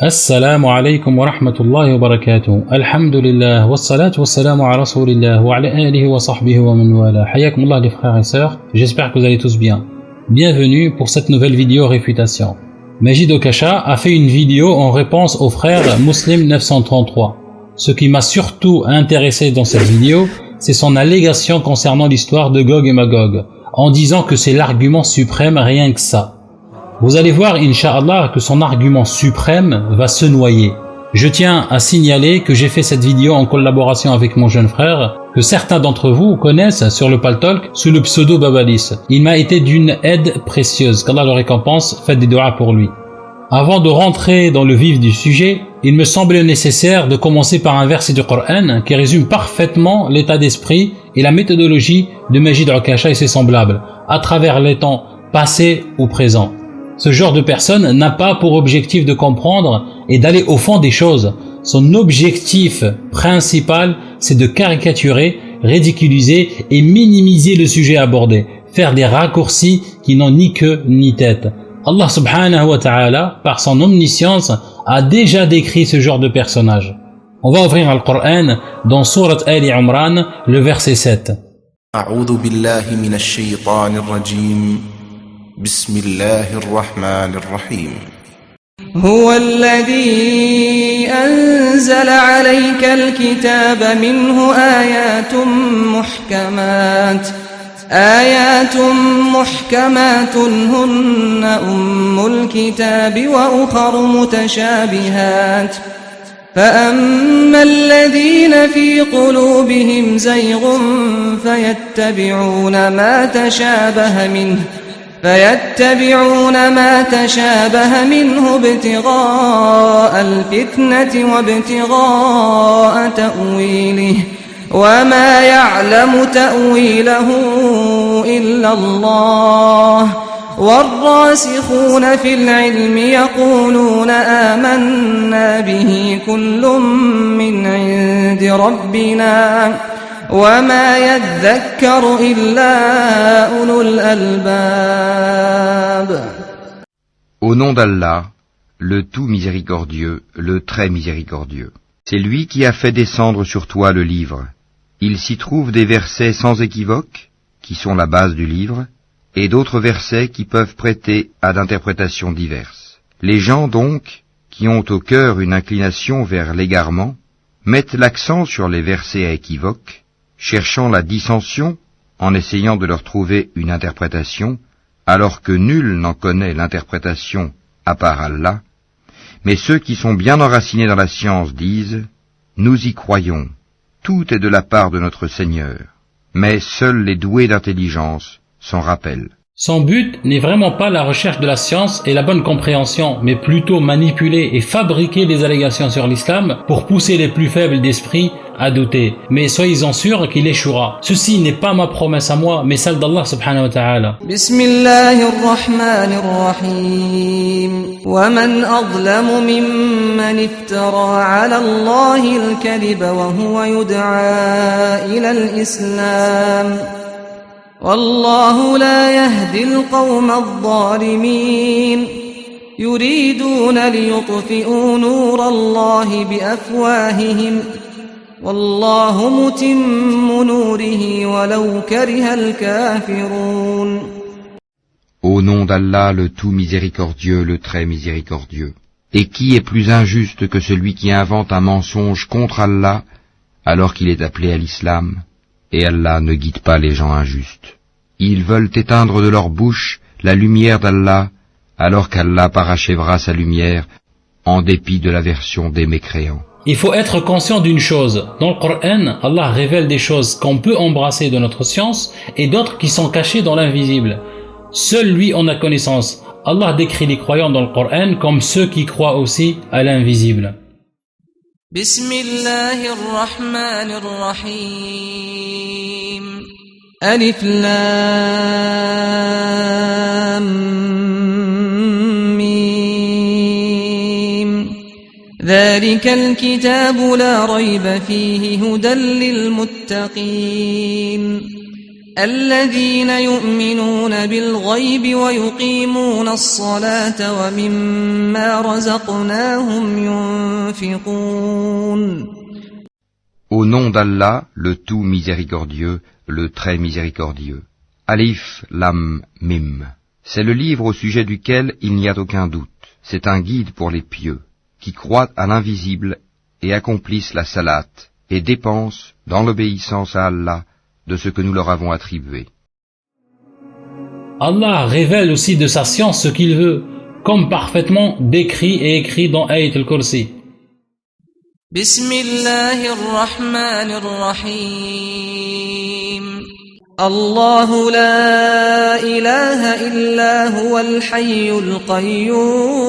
السلام عليكم ورحمة الله وبركاته. الحمد لله والصلاة والسلام على رسول الله وعلى آله وصحبه ومن والاه. حياكم الله les frères et sœurs, j'espère que vous allez tous bien. Bienvenue pour cette nouvelle vidéo réfutation. Majid Okasha a fait une vidéo en réponse au frère Muslim 933. Ce qui m'a surtout intéressé dans cette vidéo, c'est son allégation concernant l'histoire de Gog et Magog, en disant que c'est l'argument suprême, rien que ça. Vous allez voir, Inch'Allah, que son argument suprême va se noyer. Je tiens à signaler que j'ai fait cette vidéo en collaboration avec mon jeune frère, que certains d'entre vous connaissent sur le Paltalk sous le pseudo Babalis. Il m'a été d'une aide précieuse, qu'Allah le récompense, faites des doigts pour lui. Avant de rentrer dans le vif du sujet, il me semblait nécessaire de commencer par un verset du Coran qui résume parfaitement l'état d'esprit et la méthodologie de Majid Okasha et ses semblables, à travers les temps passés ou présents. Ce genre de personne n'a pas pour objectif de comprendre et d'aller au fond des choses. Son objectif principal, c'est de caricaturer, ridiculiser et minimiser le sujet abordé, faire des raccourcis qui n'ont ni queue ni tête. Allah subhanahu wa ta'ala, par son omniscience, a déjà décrit ce genre de personnage. On va ouvrir le Coran dans Surat Ali Imran, le verset 7. أعوذ بالله من الشيطان الرجيم بسم الله الرحمن الرحيم هو الذي أنزل عليك الكتاب منه آيات محكمات هن أم الكتاب وأخر متشابهات فأما الذين في قلوبهم زيغ فيتبعون ما تشابه منه ابتغاء الفتنة وابتغاء تأويله وما يعلم تأويله إلا الله والراسخون في العلم يقولون آمنا به كل من عند ربنا وما يذكر إلا أولو الألباب. Au nom d'Allah, le tout miséricordieux, le très miséricordieux. C'est lui qui a fait descendre sur toi le livre. Il s'y trouve des versets sans équivoque, qui sont la base du livre, et d'autres versets qui peuvent prêter à d'interprétations diverses. Les gens donc, qui ont au cœur une inclination vers l'égarement, mettent l'accent sur les versets à équivoque, cherchant la dissension en essayant de leur trouver une interprétation, alors que nul n'en connaît l'interprétation à part Allah. Mais ceux qui sont bien enracinés dans la science disent « Nous y croyons, tout est de la part de notre Seigneur, mais seuls les doués d'intelligence s'en rappellent. » Son but n'est vraiment pas la recherche de la science et la bonne compréhension, mais plutôt manipuler et fabriquer des allégations sur l'islam pour pousser les plus faibles d'esprit à douter. Mais soyez-en sûrs qu'il échouera. Ceci n'est pas ma promesse à moi, mais celle d'Allah subhanahu wa ta'ala. Bismillahirrahmanirrahim. Wa man adlamu mimman iftara ala Allahi al-kadhiba wa huwa yud'a ila al-islam. والله لا يهدي القوم الظالمين يريدون ليطفئوا نور الله بأفواههم والله متم نوره ولو كره الكافرون. Au nom d'Allah, le tout miséricordieux, le très miséricordieux. Et qui est plus injuste que celui qui invente un mensonge contre Allah alors qu'il est appelé à l'islam? Et Allah ne guide pas les gens injustes. Ils veulent éteindre de leur bouche la lumière d'Allah, alors qu'Allah parachèvera sa lumière en dépit de l'aversion des mécréants. Il faut être conscient d'une chose. Dans le Coran, Allah révèle des choses qu'on peut embrasser de notre science et d'autres qui sont cachées dans l'invisible. Seul lui en a connaissance. Allah décrit les croyants dans le Coran comme ceux qui croient aussi à l'invisible. Bismillahirrahmanirrahim. Alif Lam Mim. ذلك الكتاب لا ريب فيه هدى للمتقين الذين يؤمنون بالغيب ويقيمون الصلاة ومما رزقناهم ينفقون. Au nom d'Allah, le tout miséricordieux, le très miséricordieux. Alif, Lam, Mim. C'est le livre au sujet duquel il n'y a aucun doute. C'est un guide pour les pieux, qui croient à l'invisible et accomplissent la salate, et dépensent, dans l'obéissance à Allah, de ce que nous leur avons attribué. Allah révèle aussi de sa science ce qu'il veut, comme parfaitement décrit et écrit dans Ayat al-Kursi. بسم الله الرحمن الرحيم الله لا إله إلا هو الحي القيوم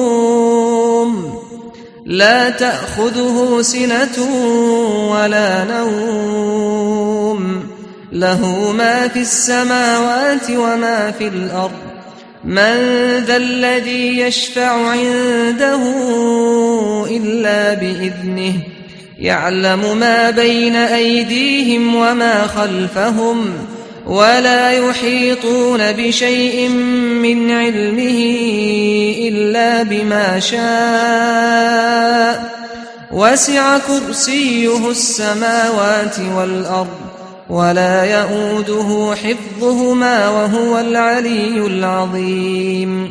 لا تأخذه سنة ولا نوم له ما في السماوات وما في الأرض من ذا الذي يشفع عنده إلا بإذنه يعلم ما بين أيديهم وما خلفهم ولا يحيطون بشيء من علمه إلا بما شاء وسع كرسيه السماوات والأرض ولا يؤوده حفظهما وهو العلي العظيم.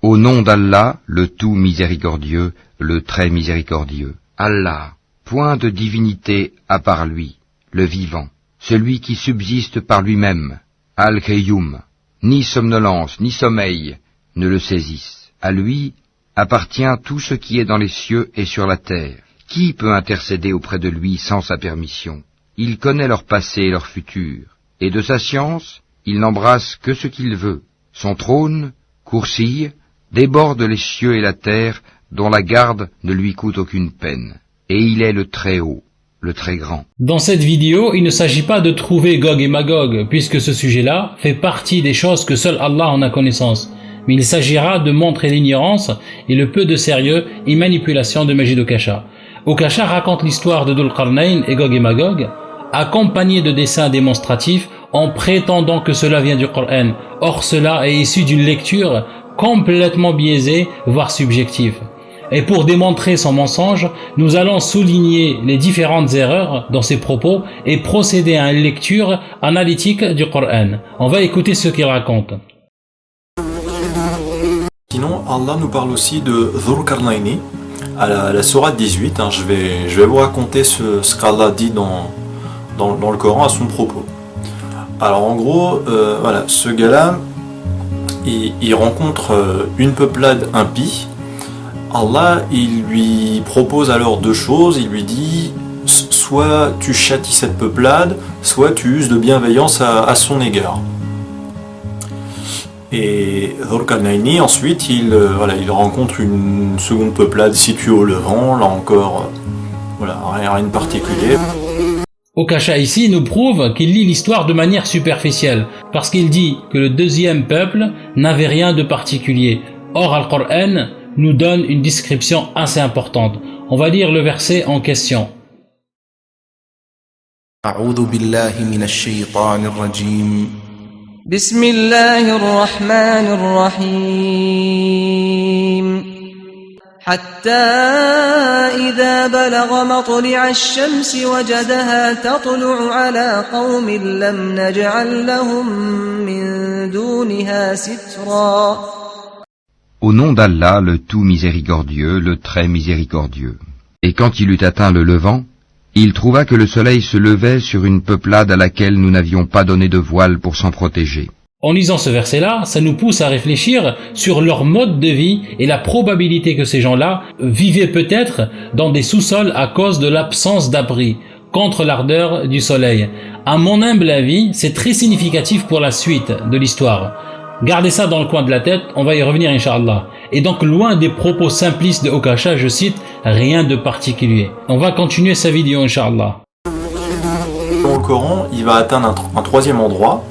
Au nom d'Allah, le tout miséricordieux, le très miséricordieux. Allah, point de divinité à part lui, le vivant, celui qui subsiste par lui-même, Al-Qayyum, ni somnolence, ni sommeil ne le saisissent. À lui appartient tout ce qui est dans les cieux et sur la terre. Qui peut intercéder auprès de lui sans sa permission? Il connaît leur passé et leur futur, et de sa science, il n'embrasse que ce qu'il veut. Son trône, Kursi, déborde les cieux et la terre, dont la garde ne lui coûte aucune peine. Et il est le très haut, le très grand. Dans cette vidéo, il ne s'agit pas de trouver Gog et Magog, puisque ce sujet-là fait partie des choses que seul Allah en a connaissance. Mais il s'agira de montrer l'ignorance et le peu de sérieux et manipulation de Majid Okasha. Okasha raconte l'histoire de Dhul Qarnayn et Gog et Magog, accompagné de dessins démonstratifs en prétendant que cela vient du Coran. Or cela est issu d'une lecture complètement biaisée, voire subjective. Et pour démontrer son mensonge, nous allons souligner les différentes erreurs dans ses propos et procéder à une lecture analytique du Coran. On va écouter ce qu'il raconte. Sinon, Allah nous parle aussi de Dhul Qarnayni à la sourate 18. Je vais vous raconter ce qu'Allah dit dans le Coran à son propos. Alors en gros, voilà, ce gars-là, il rencontre une peuplade impie. Allah, il lui propose alors deux choses. Il lui dit, soit tu châties cette peuplade, soit tu uses de bienveillance à son égard. Et Dhul Qarnayni, ensuite, il rencontre une seconde peuplade située au Levant. Là encore, voilà, rien de particulier. Okasha ici nous prouve qu'il lit l'histoire de manière superficielle, parce qu'il dit que le deuxième peuple n'avait rien de particulier. Or, Al-Qur'an nous donne une description assez importante. On va lire le verset en question. أعوذ بالله من الشيطان الرجيم بسم الله الرحمن الرحيم حتى إذا بلغ مطلع الشمس وجدها تطلع على قوم لم نجعل لهم من دونها سترا. Au nom d'Allah, le tout miséricordieux, le très miséricordieux. Et quand il eut atteint le levant, il trouva que le soleil se levait sur une peuplade à laquelle nous n'avions pas donné de voile pour s'en protéger. En lisant ce verset-là, ça nous pousse à réfléchir sur leur mode de vie et la probabilité que ces gens-là vivaient peut-être dans des sous-sols à cause de l'absence d'abri contre l'ardeur du soleil. À mon humble avis, c'est très significatif pour la suite de l'histoire. Gardez ça dans le coin de la tête, on va y revenir Inch'Allah. Et donc loin des propos simplistes de Okasha, je cite, rien de particulier. On va continuer sa vidéo Inch'Allah. Dans le Coran, il va atteindre un troisième endroit,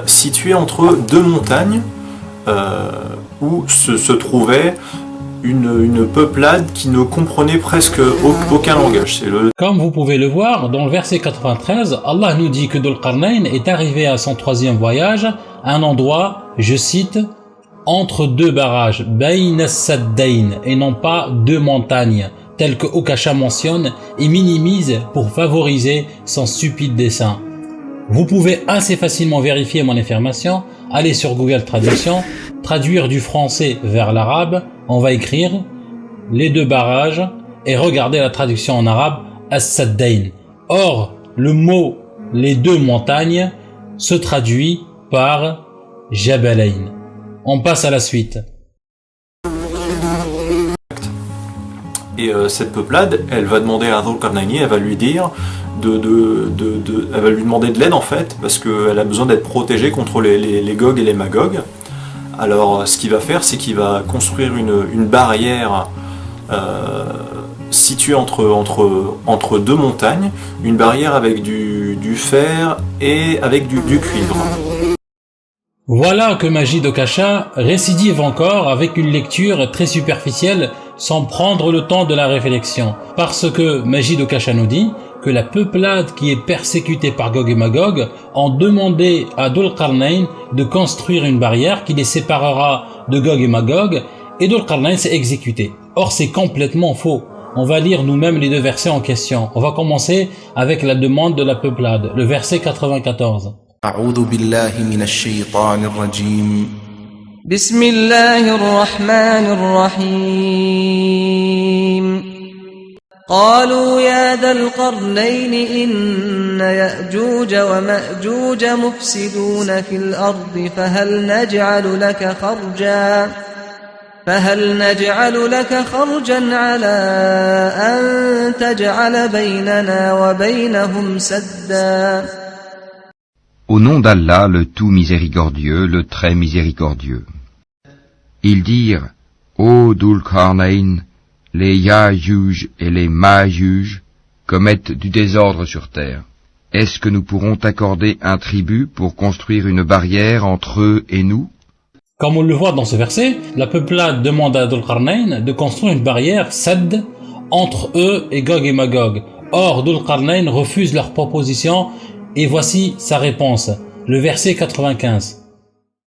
situé entre deux montagnes, où se trouvait une peuplade qui ne comprenait presque aucun langage. Comme vous pouvez le voir, dans le verset 93, Allah nous dit que Dhul Qarnayn est arrivé à son troisième voyage à un endroit, je cite, entre deux barrages, Bayna Saddayn, et non pas deux montagnes, tel que Okasha mentionne et minimise pour favoriser son stupide dessin. Vous pouvez assez facilement vérifier mon affirmation, aller sur Google Traduction, traduire du français vers l'arabe, on va écrire les deux barrages et regarder la traduction en arabe As-Saddayn. Or, le mot les deux montagnes se traduit par Jabalayn. On passe à la suite. Et cette peuplade, elle va demander à Dhul Qarnayni, elle va lui dire elle va lui demander de l'aide en fait, parce qu'elle a besoin d'être protégée contre les Gog et les Magog. Alors ce qu'il va faire, c'est qu'il va construire une barrière située entre deux montagnes, une barrière avec du fer et avec du cuivre. Voilà que Majid Okasha récidive encore avec une lecture très superficielle sans prendre le temps de la réflexion. Parce que Majid Okasha nous dit que la peuplade qui est persécutée par Gog et Magog ont demandé à Dhul Qarnayn de construire une barrière qui les séparera de Gog et Magog et Dhul Qarnayn s'est exécuté. Or c'est complètement faux. On va lire nous-mêmes les deux versets en question. On va commencer avec la demande de la peuplade, le verset 94. أعوذ بالله من الشيطان الرجيم بسم الله الرحمن الرحيم قالوا يا ذا القرنين إن يأجوج ومأجوج مفسدون في الأرض فهل نجعل لك خرجا على أن تجعل بيننا وبينهم سدا Au nom d'Allah, le tout miséricordieux, le très miséricordieux. Ils dirent, ô Dhul Qarnayn, les Ya'juj et les Ma'juj commettent du désordre sur terre. Est-ce que nous pourrons t'accorder un tribut pour construire une barrière entre eux et nous? Comme on le voit dans ce verset, la peuplade demande à Dhul Qarnayn de construire une barrière, Sadd, entre eux et Gog et Magog. Or, Dhul Qarnayn refuse leur proposition. Et voici sa réponse, le verset 95.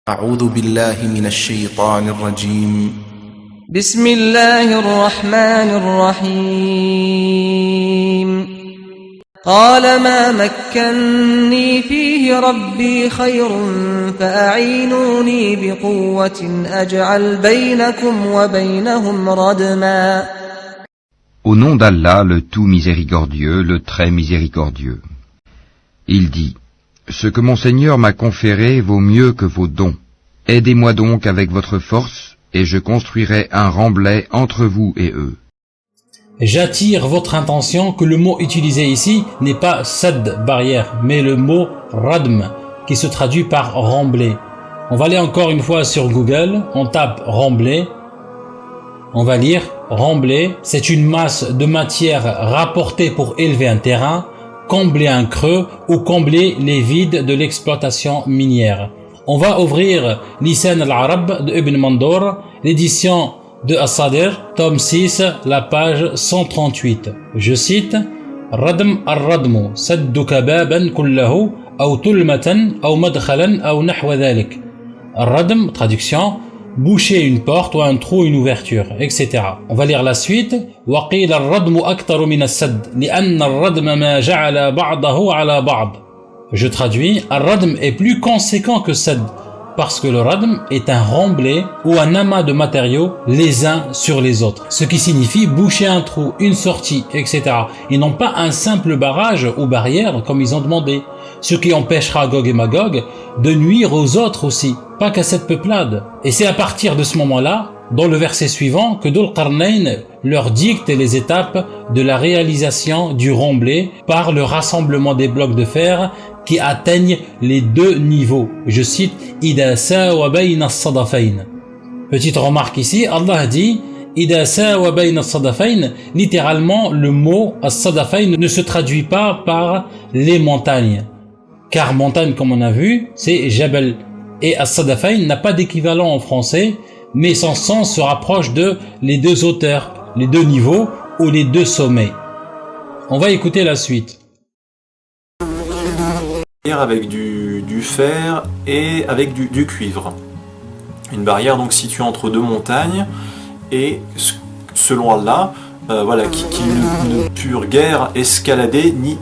أعوذ بالله من الشيطان الرجيم بسم الله الرحمن الرحيم قال ما مكني فيه ربي خير فأعينوني بقوة أجعل بينكم وبينهم ردما Au nom d'Allah, le tout miséricordieux, le très miséricordieux. Il dit, ce que mon Seigneur m'a conféré vaut mieux que vos dons. Aidez-moi donc avec votre force, et je construirai un remblai entre vous et eux. J'attire votre attention que le mot utilisé ici n'est pas sad, barrière, mais le mot radm, qui se traduit par remblai. On va aller encore une fois sur Google, on tape remblai, on va lire remblai, c'est une masse de matière rapportée pour élever un terrain, combler un creux ou combler les vides de l'exploitation minière. On va ouvrir Lisan al-Arab de Ibn Mandour, l'édition de As-Sadir, tome 6, la page 138. Je cite Radm al-Radmu, sadduka baban kullahu, ou tulmatan, ou madkhalan, ou nahwa dhalik. Al-Radm, traduction, boucher une porte ou un trou, une ouverture, etc. On va lire la suite. وقيل الردم أكثر من السد لأن الردم ما جعل بعضه على بعض. Je traduis, al-radm est plus conséquent que sad parce que le radm est un remblai ou un amas de matériaux les uns sur les autres. Ce qui signifie boucher un trou, une sortie, etc. Et non pas un simple barrage ou barrière comme ils ont demandé. Ce qui empêchera Gog et Magog de nuire aux autres aussi, pas qu'à cette peuplade. Et c'est à partir de ce moment-là, dans le verset suivant, que Dhul Qarnayn leur dicte les étapes de la réalisation du remblai par le rassemblement des blocs de fer qui atteignent les deux niveaux. Je cite Ida sawa bayna as-sadafayn. Petite remarque ici, Allah dit Ida sawa bayna as-sadafayn. Littéralement, le mot as-sadafayn ne se traduit pas par les montagnes. Car montagne, comme on a vu, c'est Jabal. Et as-sadafayn n'a pas d'équivalent en français, mais son sens se rapproche de les deux hauteurs, les deux niveaux ou les deux sommets. On va écouter la suite. Avec du fer et avec du cuivre. Une barrière donc située entre deux montagnes et selon Allah, qui ne purent guère escalader ni...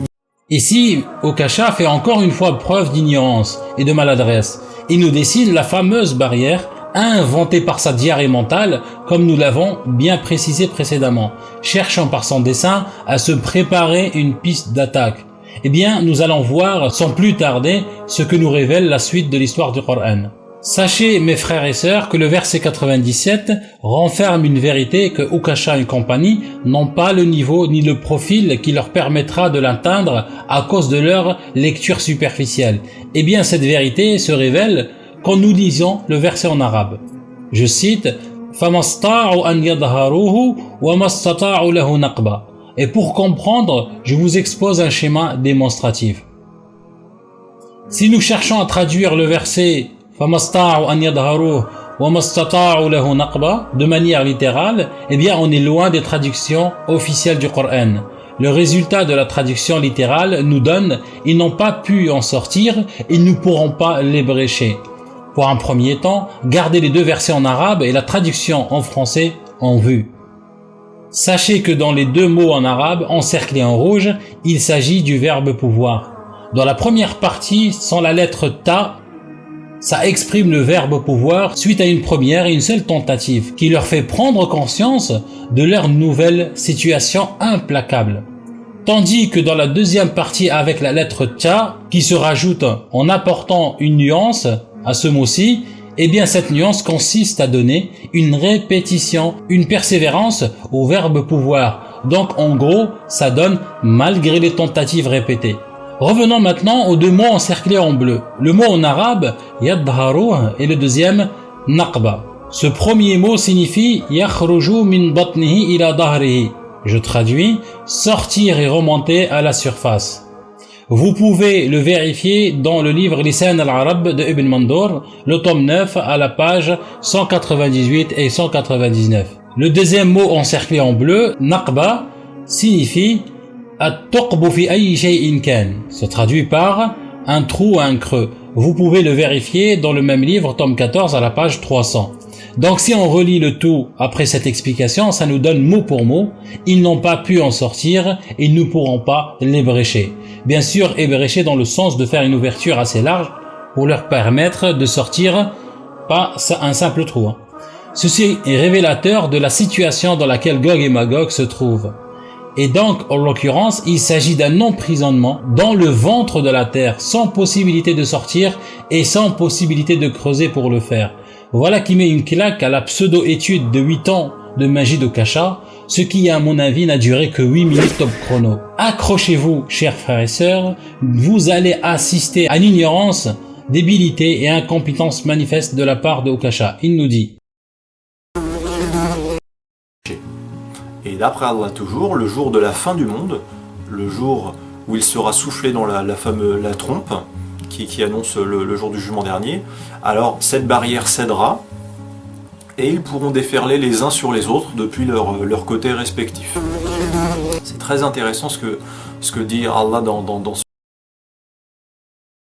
Ici, Okasha fait encore une fois preuve d'ignorance et de maladresse. Il nous dessine la fameuse barrière inventée par sa diarrhée mentale, comme nous l'avons bien précisé précédemment, cherchant par son dessin à se préparer une piste d'attaque. Eh bien, nous allons voir sans plus tarder ce que nous révèle la suite de l'histoire du Coran. Sachez, mes frères et sœurs, que le verset 97 renferme une vérité que Okasha et compagnie n'ont pas le niveau ni le profil qui leur permettra de l'atteindre à cause de leur lecture superficielle. Eh bien, cette vérité se révèle quand nous lisons le verset en arabe. Je cite « فَمَسْتَعُوا أَنْ يَظْهَرُوهُ وَمَسْتَطَعُوا لَهُ نَقْبًا » Et pour comprendre, je vous expose un schéma démonstratif. Si nous cherchons à traduire le verset فَمَسْتَعُوا أَنْ يَظْهَرُوهُ وَمَسْتَطَعُوا لَهُ نَقْبًا de manière littérale, eh bien on est loin des traductions officielles du Coran. Le résultat de la traduction littérale nous donne « ils n'ont pas pu en sortir, ils ne pourront pas les brécher ». Pour un premier temps, gardez les deux versets en arabe et la traduction en français en vue. Sachez que dans les deux mots en arabe, encerclés en rouge, il s'agit du verbe pouvoir. Dans la première partie, sans la lettre ta, ça exprime le verbe pouvoir suite à une première et une seule tentative qui leur fait prendre conscience de leur nouvelle situation implacable. Tandis que dans la deuxième partie avec la lettre ta, qui se rajoute en apportant une nuance à ce mot-ci, eh bien cette nuance consiste à donner une répétition, une persévérance au verbe pouvoir. Donc en gros, ça donne malgré les tentatives répétées. Revenons maintenant aux deux mots encerclés en bleu. Le mot en arabe, yadharu, et le deuxième, naqba. Ce premier mot signifie yakhruju min batnihi ila dahrihi. Je traduis, sortir et remonter à la surface. Vous pouvez le vérifier dans le livre Lisan al-Arab de Ibn Mandour, le tome 9 à la page 198 et 199. Le deuxième mot encerclé en bleu, naqba, signifie at-tuqbu fi ayyi shay'in kan, se traduit par un trou ou un creux. Vous pouvez le vérifier dans le même livre, tome 14 à la page 300. Donc si on relit le tout après cette explication, ça nous donne mot pour mot, ils n'ont pas pu en sortir et nous ne pourrons pas les brécher. Bien sûr, ébrécher dans le sens de faire une ouverture assez large pour leur permettre de sortir, pas un simple trou. Ceci est révélateur de la situation dans laquelle Gog et Magog se trouvent. Et donc, en l'occurrence, il s'agit d'un emprisonnement dans le ventre de la terre, sans possibilité de sortir et sans possibilité de creuser pour le faire. Voilà qui met une claque à la pseudo-étude de 8 ans de magie d'Okasha, ce qui, à mon avis, n'a duré que 8 minutes top chrono. Accrochez-vous, chers frères et sœurs, vous allez assister à une ignorance, débilité et incompétence manifeste de la part de Okasha. Il nous dit. Et d'après Allah toujours, le jour de la fin du monde, le jour où il sera soufflé dans la trompe, qui annonce le jour du jugement dernier, alors cette barrière cédera et ils pourront déferler les uns sur les autres depuis leur côté respectif. C'est très intéressant ce que dit Allah dans ce...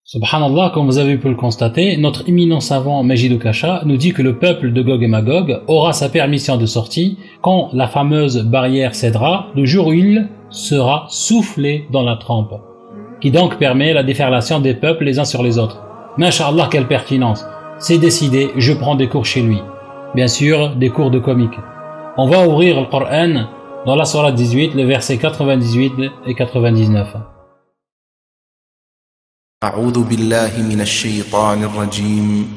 Subhanallah, comme vous avez pu le constater, notre éminent savant Majid Okasha nous dit que le peuple de Gog et Magog aura sa permission de sortie quand la fameuse barrière cédera, le jour où il sera soufflé dans la trempe, qui donc permet la déferlation des peuples les uns sur les autres. Mais Inch'Allah, quelle pertinence! C'est décidé, je prends des cours chez lui. Bien sûr, des cours de comique. On va ouvrir le Coran dans la sourate 18, le verset 98 et 99. أعوذ بالله من الشيطان الرجيم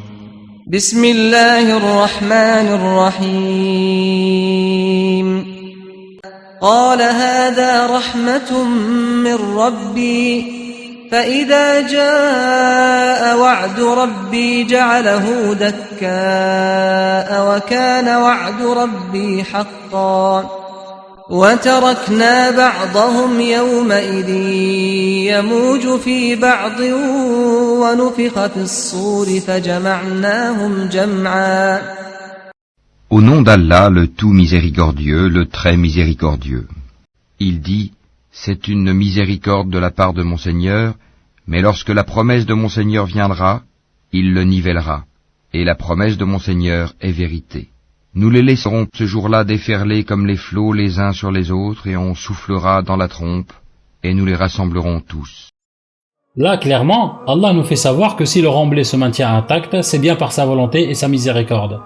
بسم الله الرحمن الرحيم قال هذا رحمة من ربي فإذا جاء وعد ربي جعله دكاء وكان وعد ربي حقا وتركنا بعضهم يومئذ يموج في بعض ونفخ في الصور فجمعناهم جمعا Au nom d'Allah, le tout miséricordieux, le très miséricordieux. Il dit, c'est une miséricorde de la part de mon Seigneur, mais lorsque la promesse de mon Seigneur viendra, il le nivellera, et la promesse de mon Seigneur est vérité. Nous les laisserons ce jour-là déferler comme les flots les uns sur les autres, et on soufflera dans la trompe, et nous les rassemblerons tous. Là, clairement, Allah nous fait savoir que si le remblai se maintient intact, c'est bien par sa volonté et sa miséricorde.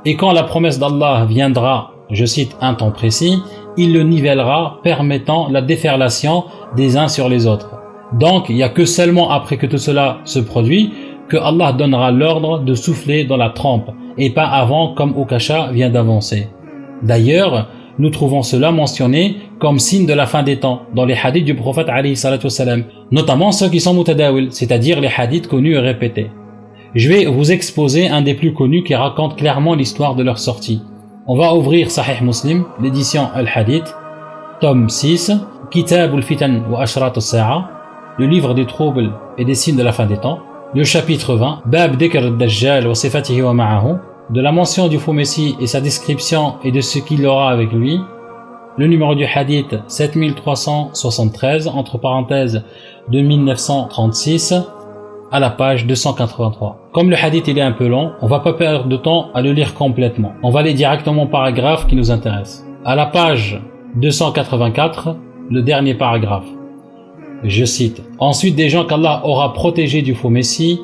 Et quand la promesse d'Allah viendra, je cite un temps précis, il le nivellera, permettant la déferlation des uns sur les autres. Donc, il n'y a que seulement après que tout cela se produit, que Allah donnera l'ordre de souffler dans la trempe, et pas avant comme Ukasha vient d'avancer. D'ailleurs, nous trouvons cela mentionné comme signe de la fin des temps, dans les hadiths du prophète alayhi salatu wassalam, notamment ceux qui sont mutadawil, c'est-à-dire les hadiths connus et répétés. Je vais vous exposer un des plus connus qui raconte clairement l'histoire de leur sortie. On va ouvrir Sahih Muslim, l'édition Al-Hadith, tome 6, Kitab al-Fitan wa Ashrat al-Sa'a, le livre des troubles et des signes de la fin des temps, le chapitre 20, Bab Dhikr al-Dajjal wa Sifatihi wa Ma'ahu, de la mention du faux messie et sa description et de ce qu'il aura avec lui, le numéro du hadith 7373, entre parenthèses 2936, à la page 283. Comme le hadith il est un peu long, on va pas perdre de temps à le lire complètement. On va aller directement au paragraphe qui nous intéresse. À la page 284, le dernier paragraphe. Je cite. Ensuite, des gens qu'Allah aura protégés du faux messie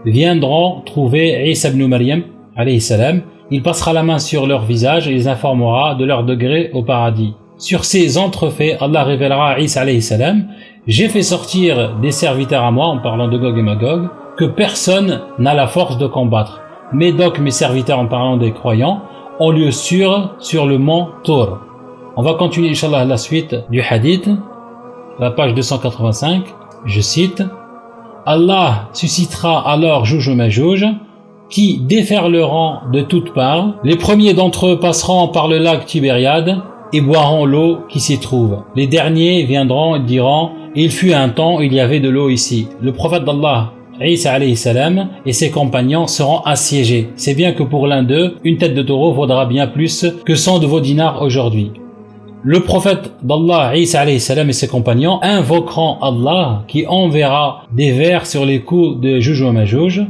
viendront trouver Isa ibn Maryam, alayhi salam. Il passera la main sur leur visage et les informera de leur degré au paradis. Sur ces entrefaits, Allah révélera à Isa alayhi salam: j'ai fait sortir des serviteurs à moi, en parlant de Gog et Magog, que personne n'a la force de combattre. Médoc, mes serviteurs, en parlant des croyants, ont lieu sûr sur le mont Tour. On va continuer, Inch'Allah, la suite du hadith, la page 285, je cite: Allah suscitera alors Juj et Majouj, qui déferleront de toutes parts. Les premiers d'entre eux passeront par le lac Tibériade et boiront l'eau qui s'y trouve. Les derniers viendront et diront: il fut un temps où il y avait de l'eau ici. Le prophète d'Allah, Isa alayhi salam, et ses compagnons seront assiégés. C'est bien que pour l'un d'eux, une tête de taureau vaudra bien plus que 100 de vos dinars aujourd'hui. Le prophète d'Allah, Isa alayhi salam, et ses compagnons invoqueront Allah qui enverra des vers sur les coups de Juj et Majouj.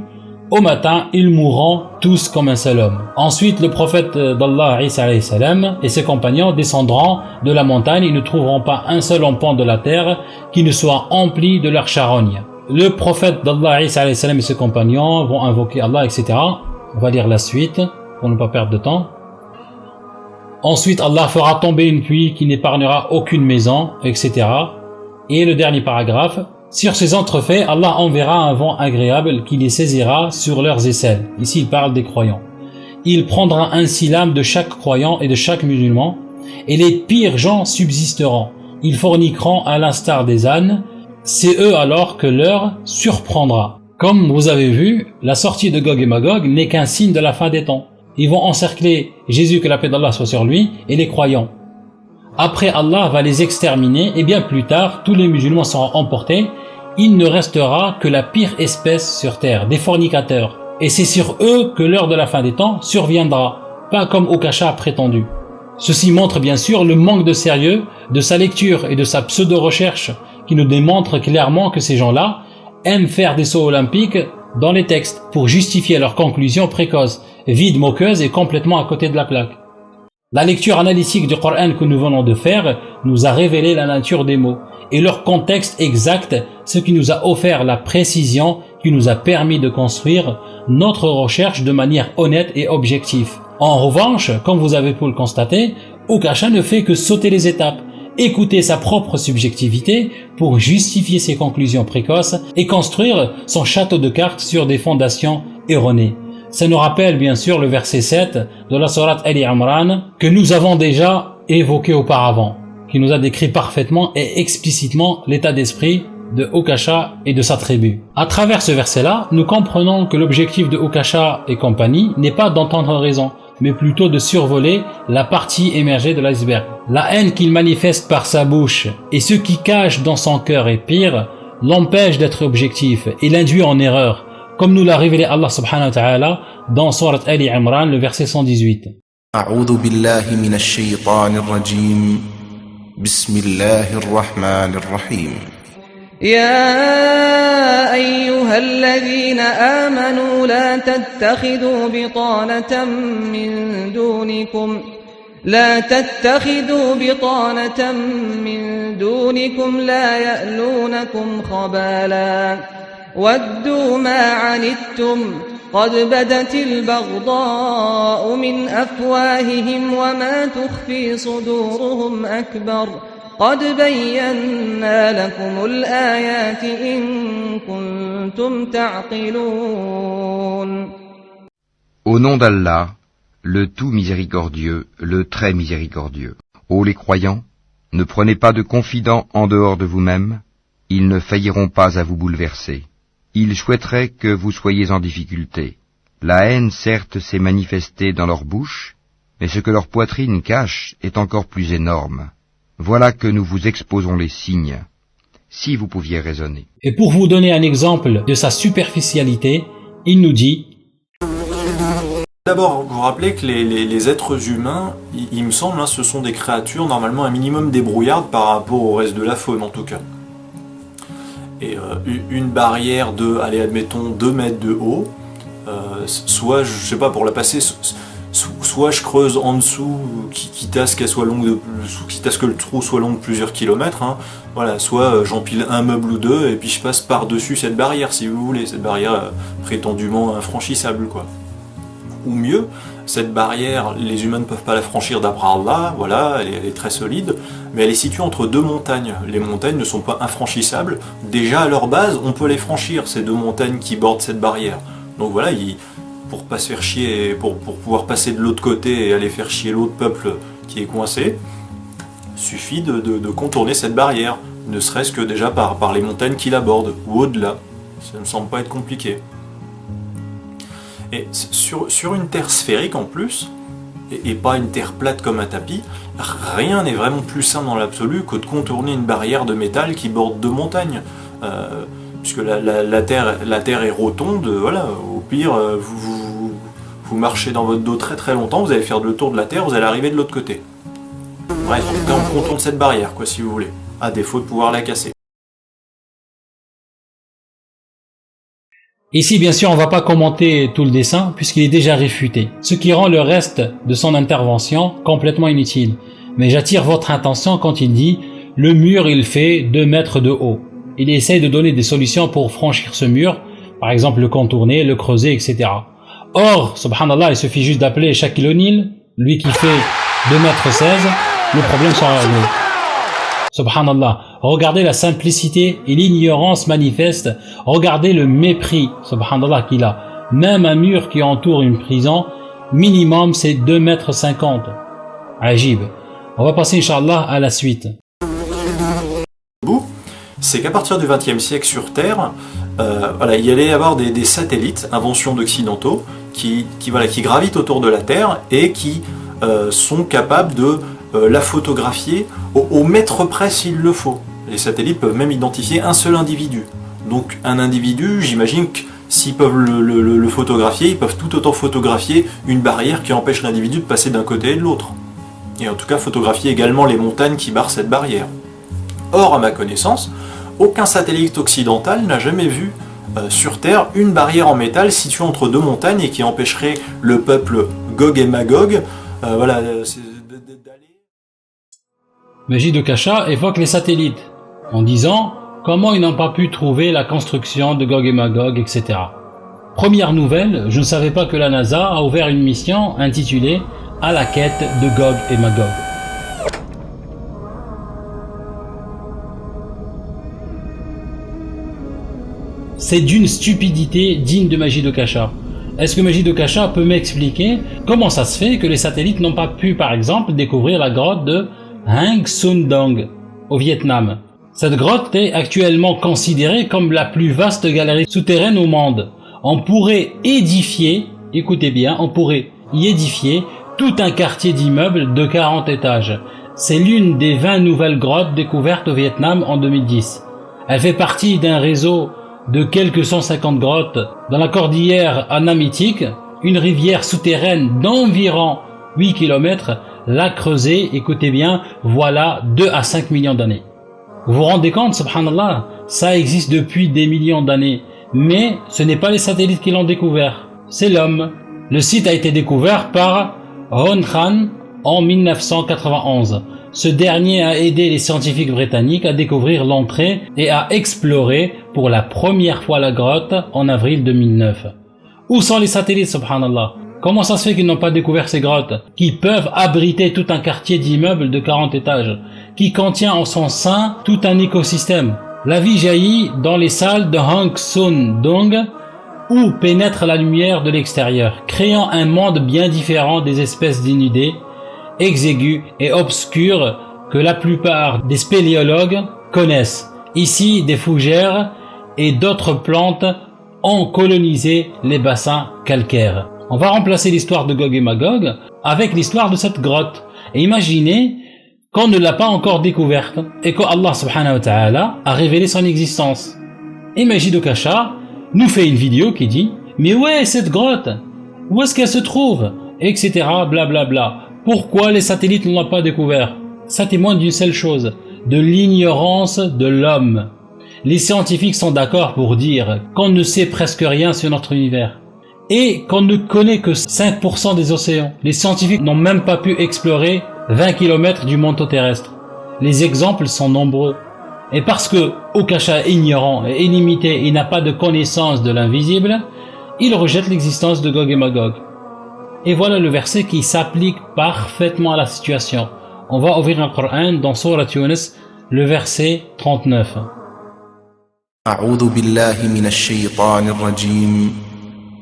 Au matin, ils mourront tous comme un seul homme. Ensuite, le prophète d'Allah, Isa alayhi salam, et ses compagnons descendront de la montagne et ne trouveront pas un seul empan de la terre qui ne soit empli de leur charogne. Le prophète d'Allah, Isa alayhi salam, et ses compagnons vont invoquer Allah, etc. On va lire la suite pour ne pas perdre de temps. Ensuite, Allah fera tomber une pluie qui n'épargnera aucune maison, etc. Et le dernier paragraphe: sur ces entrefaits, Allah enverra un vent agréable qui les saisira sur leurs aisselles. Ici, il parle des croyants. Il prendra ainsi l'âme de chaque croyant et de chaque musulman, et les pires gens subsisteront. Ils forniqueront à l'instar des ânes. C'est eux alors que l'heure surprendra. Comme vous avez vu, la sortie de Gog et Magog n'est qu'un signe de la fin des temps. Ils vont encercler Jésus, que la paix d'Allah soit sur lui, et les croyants. Après, Allah va les exterminer, et bien plus tard, tous les musulmans seront emportés. Il ne restera que la pire espèce sur terre, des fornicateurs. Et c'est sur eux que l'heure de la fin des temps surviendra, pas comme Ukasha a prétendu. Ceci montre bien sûr le manque de sérieux de sa lecture et de sa pseudo-recherche, qui nous démontre clairement que ces gens-là aiment faire des sauts olympiques dans les textes pour justifier leurs conclusions précoces, vides, moqueuses et complètement à côté de la plaque. La lecture analytique du Coran que nous venons de faire nous a révélé la nature des mots et leur contexte exact, ce qui nous a offert la précision qui nous a permis de construire notre recherche de manière honnête et objective. En revanche, comme vous avez pu le constater, Ukasha ne fait que sauter les étapes, écouter sa propre subjectivité pour justifier ses conclusions précoces et construire son château de cartes sur des fondations erronées. Ça nous rappelle bien sûr le verset 7 de la sourate Ali Imran que nous avons déjà évoqué auparavant, qui nous a décrit parfaitement et explicitement l'état d'esprit de Ukasha et de sa tribu. À travers ce verset-là, nous comprenons que l'objectif de Ukasha et compagnie n'est pas d'entendre raison, mais plutôt de survoler la partie émergée de l'iceberg. La haine qu'il manifeste par sa bouche et ce qui cache dans son cœur est pire, l'empêche d'être objectif et l'induit en erreur, comme nous l'a révélé Allah subhanahu wa ta'ala dans Sourate Ali Imran, le verset 118. أعوذ بالله من الشيطان الرجيم بسم الله الرحمن الرحيم يا أيها الذين آمنوا لا تتخذوا بطانة من دونكم لا يألونكم خبالا ودوا ما عنتم قد بدت البغضاء من أفواههم وما تخفي صدورهم أكبر قد بينا لكم الآيات إن كنتم تعقلون. Au nom d'Allah, le tout miséricordieux, le très miséricordieux. Ô les croyants, ne prenez pas de confidents en dehors de vous-même, ils ne failliront pas à vous bouleverser. Ils souhaiteraient que vous soyez en difficulté. La haine certes s'est manifestée dans leur bouche, mais ce que leur poitrine cache est encore plus énorme. Voilà que nous vous exposons les signes, si vous pouviez raisonner. Et pour vous donner un exemple de sa superficialité, il nous dit: D'abord, vous rappelez que les êtres humains, il me semble, ce sont des créatures normalement un minimum débrouillardes par rapport au reste de la faune en tout cas. Et une barrière de, allez admettons, 2 mètres de haut, soit, je sais pas, pour la passer, soit je creuse en dessous, quitte à ce qu'elle soit longue quitte à ce que le trou soit long de plusieurs kilomètres, hein, voilà, soit j'empile un meuble ou deux et puis je passe par-dessus cette barrière, si vous voulez, cette barrière prétendument infranchissable, quoi. Ou mieux, cette barrière, les humains ne peuvent pas la franchir d'après Allah, voilà, elle est très solide, mais elle est située entre 2 montagnes. Les montagnes ne sont pas infranchissables, déjà à leur base, on peut les franchir, ces 2 montagnes qui bordent cette barrière. Donc voilà, pour pas se faire chier, pour pouvoir passer de l'autre côté et aller faire chier l'autre peuple qui est coincé, suffit de contourner cette barrière, ne serait-ce que déjà par les montagnes qui la bordent, ou au-delà. Ça ne me semble pas être compliqué. Et sur une terre sphérique en plus, et pas une terre plate comme un tapis, rien n'est vraiment plus simple dans l'absolu que de contourner une barrière de métal qui borde 2 montagnes. Puisque la terre est rotonde, voilà, au pire, vous marchez dans votre dos très très longtemps, vous allez faire le tour de la terre, vous allez arriver de l'autre côté. Bref, en tout cas, on contourne cette barrière, quoi, si vous voulez, à défaut de pouvoir la casser. Ici, bien sûr, on ne va pas commenter tout le dessin puisqu'il est déjà réfuté, ce qui rend le reste de son intervention complètement inutile. Mais j'attire votre attention quand il dit « le mur, il fait 2 mètres de haut ». Il essaye de donner des solutions pour franchir ce mur, par exemple le contourner, le creuser, etc. Or, subhanallah, il suffit juste d'appeler Shaquille O'Neal, lui qui fait 2 mètres 16, le problème sera réglé. Subhanallah, regardez la simplicité et l'ignorance manifeste, regardez le mépris, subhanallah, qu'il a. Même un mur qui entoure une prison, minimum c'est 2 mètres 50. Ajib. On va passer, Inch'Allah, à la suite. C'est qu'à partir du XXe siècle sur Terre, voilà, il y allait y avoir des satellites, invention d'occidentaux, qui gravitent autour de la Terre et qui sont capables de la photographier au mètre près s'il le faut. Les satellites peuvent même identifier un seul individu. Donc un individu, j'imagine que s'ils peuvent le photographier, ils peuvent tout autant photographier une barrière qui empêche l'individu de passer d'un côté et de l'autre. Et en tout cas photographier également les montagnes qui barrent cette barrière. Or, à ma connaissance, aucun satellite occidental n'a jamais vu sur Terre une barrière en métal située entre 2 montagnes et qui empêcherait le peuple Gog et Magog d'aller... Majid de Kasha évoque les satellites en disant comment ils n'ont pas pu trouver la construction de Gog et Magog, etc. Première nouvelle, je ne savais pas que la NASA a ouvert une mission intitulée « À la quête de Gog et Magog ». C'est d'une stupidité digne de Majid de Kasha. Est-ce que Majid de Kasha peut m'expliquer comment ça se fait que les satellites n'ont pas pu, par exemple, découvrir la grotte de Hang Son Doong au Vietnam? Cette grotte est actuellement considérée comme la plus vaste galerie souterraine au monde. On pourrait édifier, écoutez bien, on pourrait y édifier tout un quartier d'immeubles de 40 étages. C'est l'une des 20 nouvelles grottes découvertes au Vietnam en 2010. Elle fait partie d'un réseau de quelques 150 grottes dans la cordillère anamitique, une rivière souterraine d'environ 8 km, l'a creusé, écoutez bien, voilà 2 à 5 millions d'années. Vous vous rendez compte, subhanallah, ça existe depuis des millions d'années, mais ce n'est pas les satellites qui l'ont découvert, c'est l'homme. Le site a été découvert par Ron Khan en 1991. Ce dernier a aidé les scientifiques britanniques à découvrir l'entrée et à explorer pour la première fois la grotte en avril 2009. Où sont les satellites, subhanallah? Comment ça se fait qu'ils n'ont pas découvert ces grottes, qui peuvent abriter tout un quartier d'immeubles de 40 étages, qui contient en son sein tout un écosystème? La vie jaillit dans les salles de Hang Sun Dong, où pénètre la lumière de l'extérieur, créant un monde bien différent des espèces dénudées, exiguës et obscures que la plupart des spéléologues connaissent. Ici, des fougères et d'autres plantes ont colonisé les bassins calcaires. On va remplacer l'histoire de Gog et Magog avec l'histoire de cette grotte. Et imaginez qu'on ne l'a pas encore découverte et que Allah subhanahu wa ta'ala a révélé son existence. Et Majid Okasha nous fait une vidéo qui dit « Mais où est cette grotte? Où est-ce qu'elle se trouve ?» etc. blablabla. Bla bla. Pourquoi les satellites ne l'ont pas découvert? Ça témoigne d'une seule chose, de l'ignorance de l'homme. Les scientifiques sont d'accord pour dire qu'on ne sait presque rien sur notre univers et qu'on ne connaît que 5% des océans. Les scientifiques n'ont même pas pu explorer 20 km du manteau terrestre. Les exemples sont nombreux. Et parce que Okasha est ignorant et illimité, il n'a pas de connaissance de l'invisible, il rejette l'existence de Gog et Magog. Et voilà le verset qui s'applique parfaitement à la situation. On va ouvrir un Coran dans Sourate Yunus, le verset 39. أعوذ بالله من الشيطان الرجيم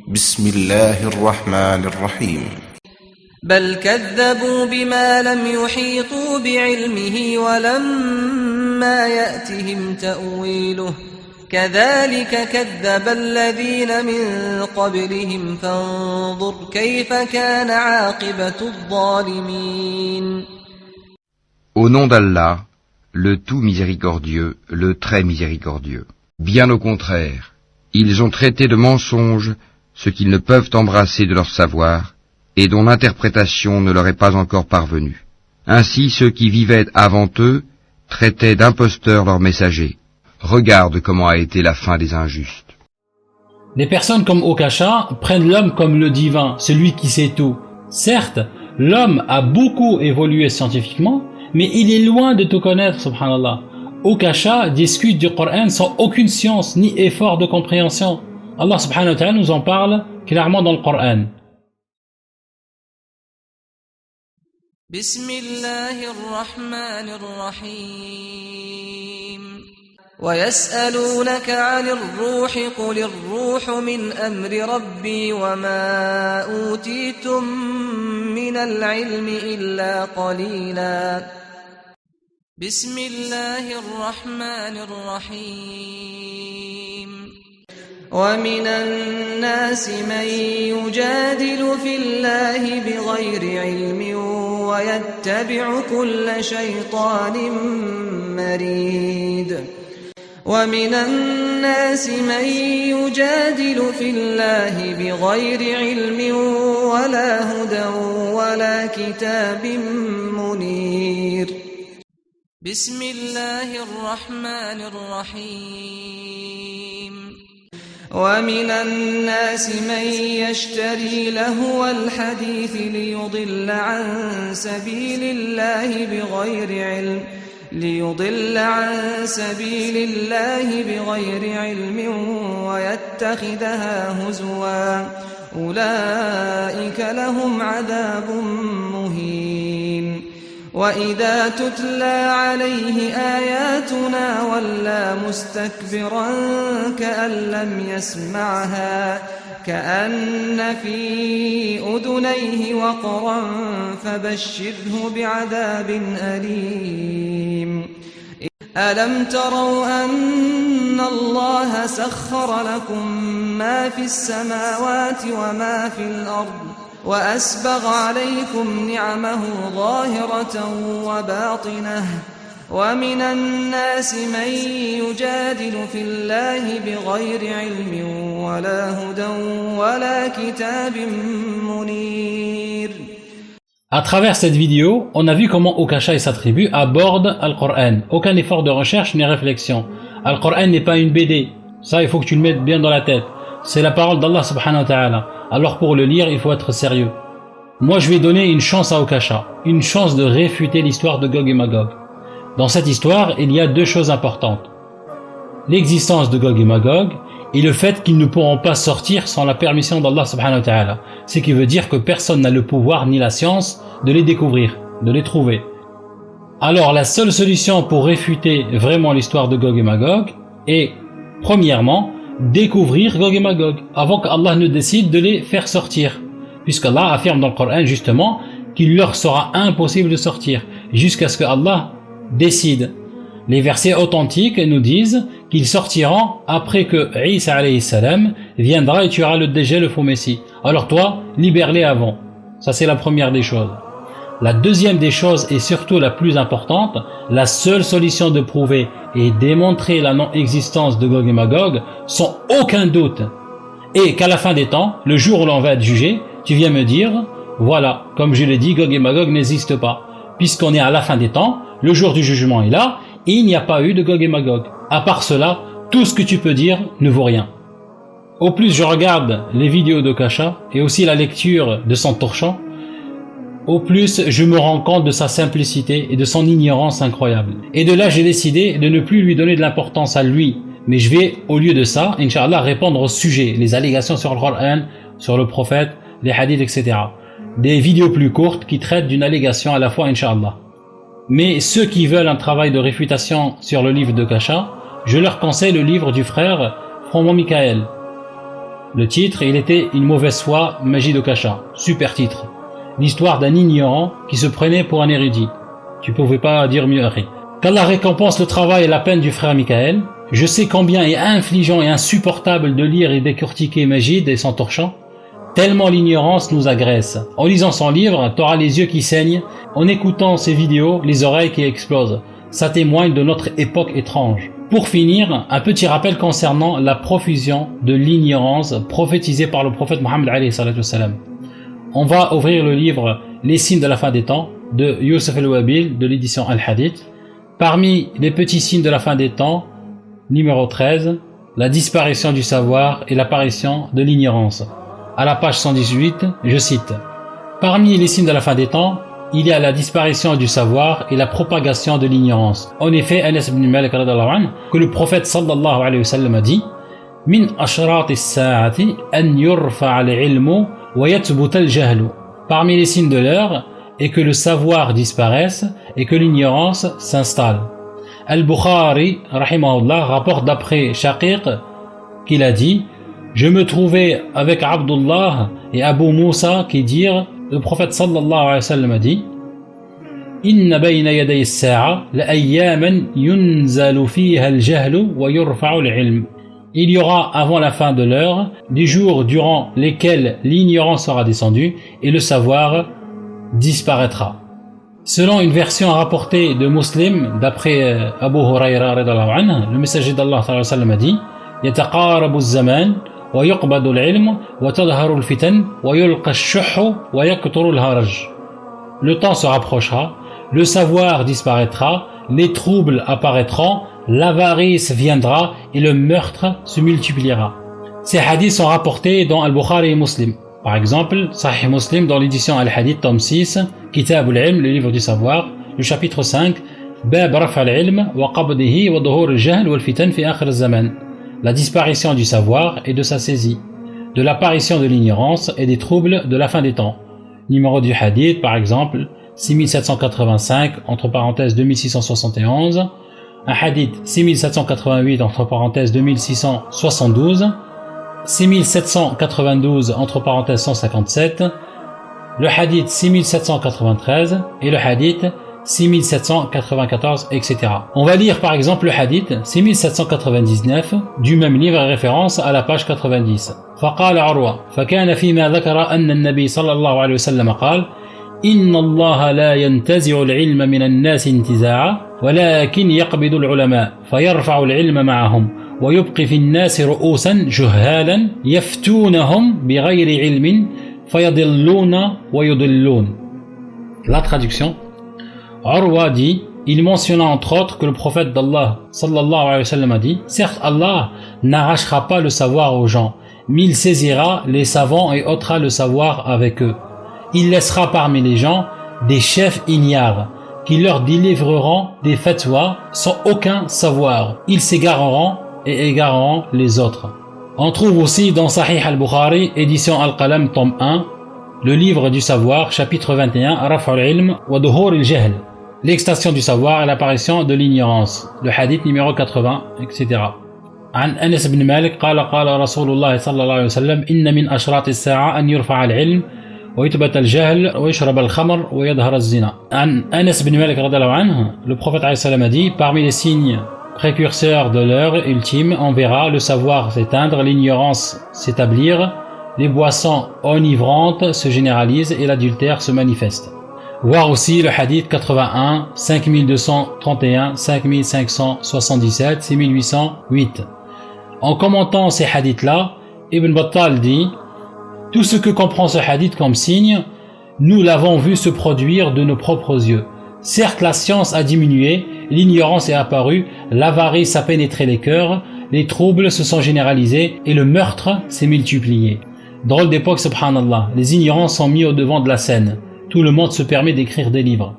بسم الله الرحمن الرحيم بل كذبوا بما لم يحيطوا بعلمه ولما يأتهم تأويله كذلك كذب الذين من قبلهم فانظر كيف كان عاقبة الظالمين. Au nom d'Allah, le tout miséricordieux, le très miséricordieux. Bien au contraire, ils ont traité de mensonges ce qu'ils ne peuvent embrasser de leur savoir et dont l'interprétation ne leur est pas encore parvenue. Ainsi ceux qui vivaient avant eux traitaient d'imposteurs leurs messagers. Regarde comment a été la fin des injustes. Les personnes comme Okasha prennent l'homme comme le divin, celui qui sait tout. Certes, l'homme a beaucoup évolué scientifiquement, mais il est loin de tout connaître, subhanallah. Okasha discute du Coran sans aucune science ni effort de compréhension. Allah subhanahu wa ta'ala nous en parle clairement dans le Coran. Bismillahirrahmanirrahim. ويسألونك عن الروح قل الروح من أمر ربي وما أوتيتم من العلم إلا قليلا. بسم الله الرحمن الرحيم. ومن الناس من يجادل في الله بغير علم ويتبع كل شيطان مريد. ومن الناس من يجادل في الله بغير علم ولا هدى ولا كتاب منير. بسم الله الرحمن الرحيم. ومن الناس من يشتري لهو الحديث ليضل عن سبيل الله بغير علم ويتخذها هزوا أولئك لهم عذاب مهين. وإذا تتلى عليه آياتنا ولى مستكبرا كأن لم يسمعها كأن في أذنيه وقرا فبشره بعذاب أليم. ألم تروا أن الله سخر لكم ما في السماوات وما في الأرض وأسبغ عليكم نعمه ظاهرة وباطنة. ومن الناس من يجادل في الله بغير علم ولا هدى ولا كتاب منير. À travers cette vidéo, on a vu comment Okasha et sa tribu abordent Al-Qur'an. Aucun effort de recherche ni réflexion. Al-Qur'an n'est pas une BD. Ça, il faut que tu le mettes bien dans la tête. C'est la parole d'Allah subhanahu wa ta'ala. Alors pour le lire, il faut être sérieux. Moi, je vais donner une chance à Okasha. Une chance de réfuter l'histoire de Gog et Magog. Dans cette histoire, il y a deux choses importantes. L'existence de Gog et Magog et le fait qu'ils ne pourront pas sortir sans la permission d'Allah subhanahu wa ta'ala. Ce qui veut dire que personne n'a le pouvoir ni la science de les découvrir, de les trouver. Alors la seule solution pour réfuter vraiment l'histoire de Gog et Magog est, premièrement, découvrir Gog et Magog avant qu'Allah ne décide de les faire sortir. Puisqu'Allah affirme dans le Coran justement qu'il leur sera impossible de sortir jusqu'à ce que Allah décide. Les versets authentiques nous disent qu'ils sortiront après que Isa alayhi salam viendra et tuera le Dajjal, le faux messie. Alors toi, libère-les avant. Ça c'est la première des choses. La deuxième des choses et surtout la plus importante, la seule solution de prouver et démontrer la non-existence de Gog et Magog sans aucun doute et qu'à la fin des temps, le jour où l'on va être jugé, tu viens me dire, voilà, comme je l'ai dit, Gog et Magog n'existent pas. Puisqu'on est à la fin des temps, le jour du jugement est là, et il n'y a pas eu de Gog et Magog. À part cela, tout ce que tu peux dire ne vaut rien. Au plus je regarde les vidéos d'Okasha et aussi la lecture de son torchant, au plus je me rends compte de sa simplicité et de son ignorance incroyable. Et de là j'ai décidé de ne plus lui donner de l'importance à lui, mais je vais au lieu de ça, Inch'Allah, répondre au sujet, les allégations sur le Coran, sur le prophète, les hadiths, etc. Des vidéos plus courtes qui traitent d'une allégation à la fois, Inch'Allah. Mais ceux qui veulent un travail de réfutation sur le livre d'Okasha, je leur conseille le livre du frère Froment Michael. Le titre, il était Une mauvaise foi, magie d'Okasha. Super titre. L'histoire d'un ignorant qui se prenait pour un érudit. Tu pouvais pas dire mieux, Harry. Qu'Allah récompense le travail et la peine du frère Michael. Je sais combien est infligeant et insupportable de lire et décortiquer Majid et son torchant. Tellement l'ignorance nous agresse. En lisant son livre, tu auras les yeux qui saignent. En écoutant ses vidéos, les oreilles qui explosent. Ça témoigne de notre époque étrange. Pour finir, un petit rappel concernant la profusion de l'ignorance prophétisée par le prophète Mohammed alayhi salatu wassalam. On va ouvrir le livre Les signes de la fin des temps de Youssef el-Wabil de l'édition Al-Hadith. Parmi les petits signes de la fin des temps, numéro 13, la disparition du savoir et l'apparition de l'ignorance. À la page 118, je cite: parmi les signes de la fin des temps, il y a la disparition du savoir et la propagation de l'ignorance. En effet, Anas ibn Malik radhiyallahu anhu, que le prophète sallallahu alayhi wa sallam a dit: min ashrat as-sa'ati an yurfa al-ilmu wa yathbut al-jahlu. Parmi les signes de l'heure est que le savoir disparaisse et que l'ignorance s'installe. Al-Bukhari rahimahullah rapporte d'après Shaqiq qu'il a dit: je me trouvais avec Abdullah et Abu Moussa qui dirent, le prophète sallallahu alayhi wa sallam a dit: Inna bayna yaday as-sa'a la ayyaman yunzalu fiha al-jahlu wa yurfa'u al-ilm. Il y aura avant la fin de l'heure des jours durant lesquels l'ignorance sera descendue et le savoir disparaîtra. Selon une version rapportée de Muslim d'après Abu Huraira radhiyallahu anhu, le messager d'Allah sallallahu alayhi wa sallam a dit: yataqarabu az-zaman wa yuqbadu al-ilm wa tadharu al-fitan wa yulqa ash-shuh wa yakturu al-haraj. Le temps se rapprochera, le savoir disparaîtra, les troubles apparaîtront, l'avarice viendra et le meurtre se multipliera. Ces hadiths sont rapportés dans Al-Bukhari et Muslim. Par exemple, Sahih Muslim dans l'édition Al-Hadith, tome 6, Kitab al-Ilm, le livre du savoir, le chapitre 5, Bab Raf al-Ilm wa qabdihi wa dhuhur al-jahl wal fitan fi akhir az-zaman. La disparition du savoir et de sa saisie, de l'apparition de l'ignorance et des troubles de la fin des temps. Numéro du hadith, par exemple, 6785, entre parenthèses 2671, un hadith 6788, entre parenthèses 2672, 6792, entre parenthèses 157, le hadith 6793 et le hadith 6794, etc. On va lire par exemple le hadith 6799 du même livre référence à la page 90. فقال عروة فكان فيما ذكر أن النبي صلى الله عليه وسلم قال إن الله لا ينتزع العلم من الناس انتزاعا ولكن يقبض العلماء فيرفع العلم معهم ويبقي في الناس رؤوسا جهالا يفتونهم بغير علم فيضلون ويضلون. La traduction. Urwa dit, il mentionna entre autres que le prophète d'Allah sallallahu alayhi wa sallam a dit, certes Allah n'arrachera pas le savoir aux gens, mais il saisira les savants et ôtera le savoir avec eux. Il laissera parmi les gens des chefs ignares qui leur délivreront des fatwas sans aucun savoir. Ils s'égareront et égareront les autres. On trouve aussi dans Sahih al-Bukhari, édition Al-Qalam, tome 1, le livre du savoir, chapitre 21, Raf'ul ilm wa duhur al-jahl, l'extinction du savoir et l'apparition de l'ignorance, le hadith numéro 80, etc. عن أنس بن مالك قال قال رسول الله صلى الله عليه وسلم إن من أشراط الساعة أن يرفع العلم ويثبت الجهل ويشرب الخمر ويظهر الزنا. عن أنس بن مالك رضي الله عنه, le prophète عليه السلام a dit, parmi les signes précurseurs de l'heure ultime, on verra le savoir s'éteindre, l'ignorance s'établir, les boissons enivrantes se généralisent et l'adultère se manifeste. Voir aussi le hadith 81, 5231, 5577, 6808. En commentant ces hadiths-là, Ibn Battal dit, tout ce que comprend ce hadith comme signe, nous l'avons vu se produire de nos propres yeux. Certes, la science a diminué, l'ignorance est apparue, l'avarice a pénétré les cœurs, les troubles se sont généralisés et le meurtre s'est multiplié. Drôle d'époque, subhanallah, les ignorants sont mis au devant de la scène. Tout le monde se permet d'écrire des livres.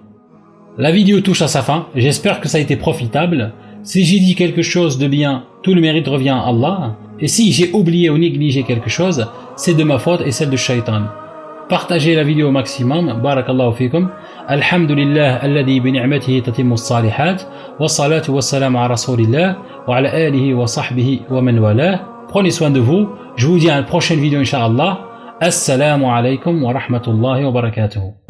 La vidéo touche à sa fin, j'espère que ça a été profitable. Si j'ai dit quelque chose de bien, tout le mérite revient à Allah. Et si j'ai oublié ou négligé quelque chose, c'est de ma faute et celle de Shaitan. Partagez la vidéo au maximum. Barakallahu fikum. Alhamdulillah alladhi bi ni'matihi tatimmu as-salihat. Wa salatu wa salam ala rasulillah wa ala alihi wa sahbihi wa man walah. Prenez soin de vous. Je vous dis à une prochaine vidéo, Inch'Allah. Assalamu alaikum wa rahmatullahi wa barakatuh.